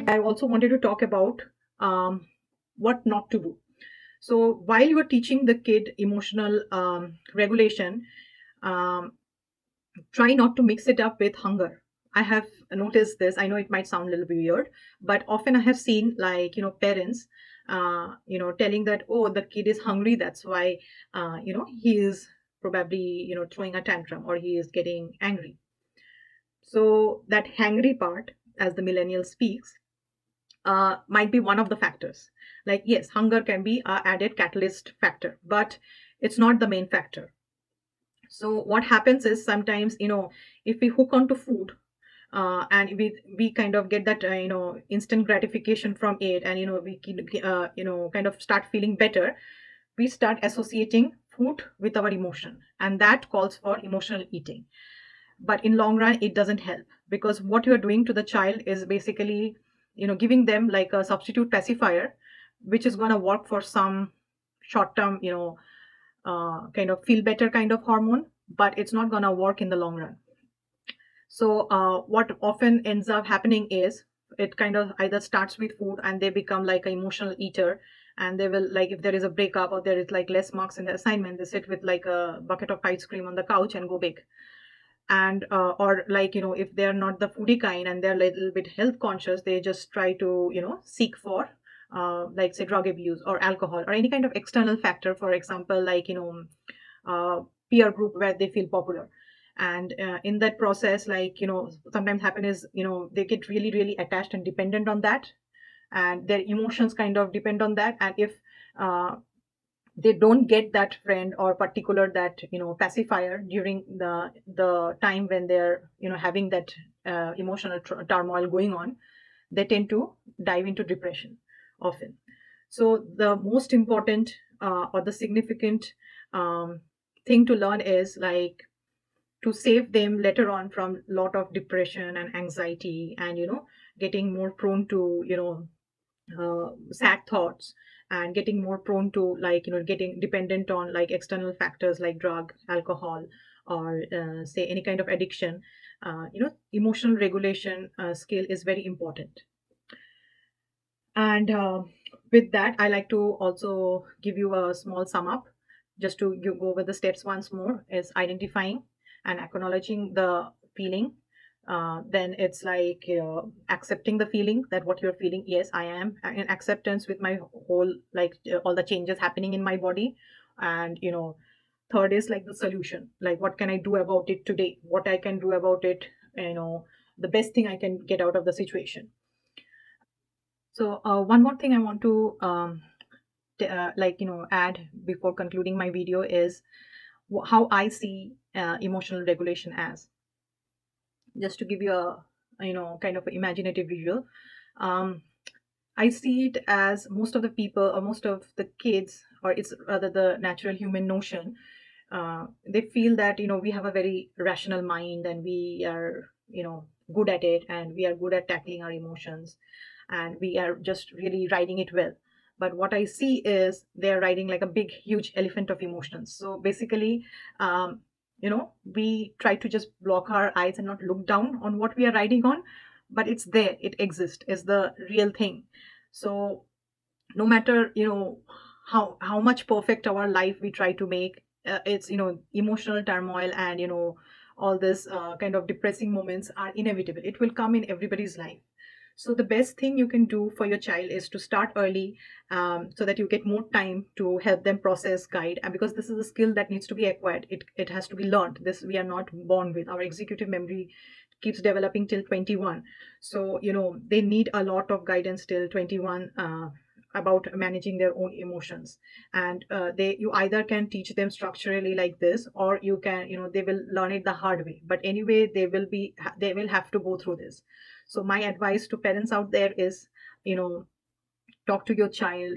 I also wanted to talk about what not to do. So while you are teaching the kid emotional regulation, um, try not to mix it up with hunger. I have noticed this. I know it might sound a little bit weird, but often I have seen, like, parents, telling that, oh, the kid is hungry. That's why, he is probably, throwing a tantrum or he is getting angry. So that hangry part, as the millennial speaks, might be one of the factors. Like, yes, hunger can be a added catalyst factor, but it's not the main factor. So what happens is sometimes, if we hook onto food, and we kind of get that instant gratification from it, and we kind of start feeling better, we start associating food with our emotion, and that calls for emotional eating. But in long run it doesn't help, because what you're doing to the child is basically giving them like a substitute pacifier, which is going to work for some short term, kind of feel better kind of hormone, but it's not going to work in the long run. So what often ends up happening is it kind of either starts with food and they become like an emotional eater, and they will, like, if there is a breakup or there is like less marks in the assignment, they sit with like a bucket of ice cream on the couch and go big. And or, like, if they're not the foodie kind and they're a little bit health conscious, they just try to seek for like, say, drug abuse or alcohol or any kind of external factor, for example, like, peer group where they feel popular. And in that process, like, sometimes happen is, they get really really attached and dependent on that, and their emotions kind of depend on that. And if uh, they don't get that friend or particular that pacifier during the time when they're having that emotional turmoil going on, they tend to dive into depression often. So the most important or the significant thing to learn is, like, to save them later on from lot of depression and anxiety, and getting more prone to sad thoughts, and getting more prone to, like, getting dependent on like external factors like drug, alcohol, or say any kind of addiction. Emotional regulation skill is very important. And with that, I like to also give you a small sum up, just to go over the steps once more. Is identifying and acknowledging the feeling. Then it's like accepting the feeling, that what you're feeling, yes, I am in acceptance with my whole, like, all the changes happening in my body. And third is like the solution, like what can I do about it today, what I can do about it, the best thing I can get out of the situation. So one more thing I want to like, add before concluding my video is how I see emotional regulation as. Just to give you a kind of imaginative visual, um, I see it as most of the people or most of the kids, or it's rather the natural human notion. They feel that we have a very rational mind, and we are good at it, and we are good at tackling our emotions, and we are just really riding it well. But what I see is they're riding like a big huge elephant of emotions. So basically, we try to just block our eyes and not look down on what we are riding on, but it's there, it exists, is the real thing. So no matter how much perfect our life we try to make, it's emotional turmoil and all this kind of depressing moments are inevitable. It will come in everybody's life. So the best thing you can do for your child is to start early, so that you get more time to help them process, guide, and because this is a skill that needs to be acquired, it has to be learned. This we are not born with. Our executive memory keeps developing till 21. So they need a lot of guidance till 21, about managing their own emotions. And they you either can teach them structurally like this, or you can they will learn it the hard way, but anyway they will have to go through this. So my advice to parents out there is, talk to your child,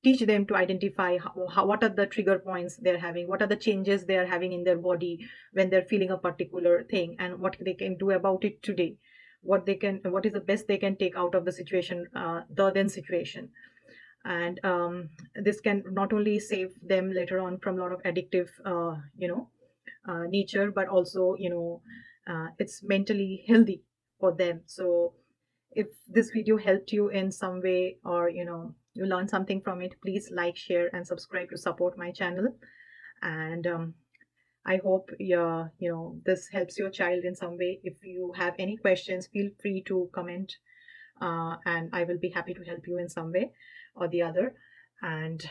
teach them to identify what are the trigger points they're having, what are the changes they are having in their body when they're feeling a particular thing, and what they can do about it today, what is the best they can take out of the situation, the then situation. And this can not only save them later on from a lot of addictive nature, but also it's mentally healthy for them. So If this video helped you in some way, or you learned something from it, please like, share, and subscribe to support my channel. And I hope this helps your child in some way. If you have any questions, feel free to comment, and I will be happy to help you in some way or the other. And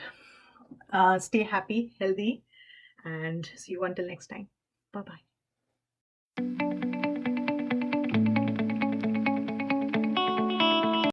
stay happy, healthy, and see you until next time. Bye bye.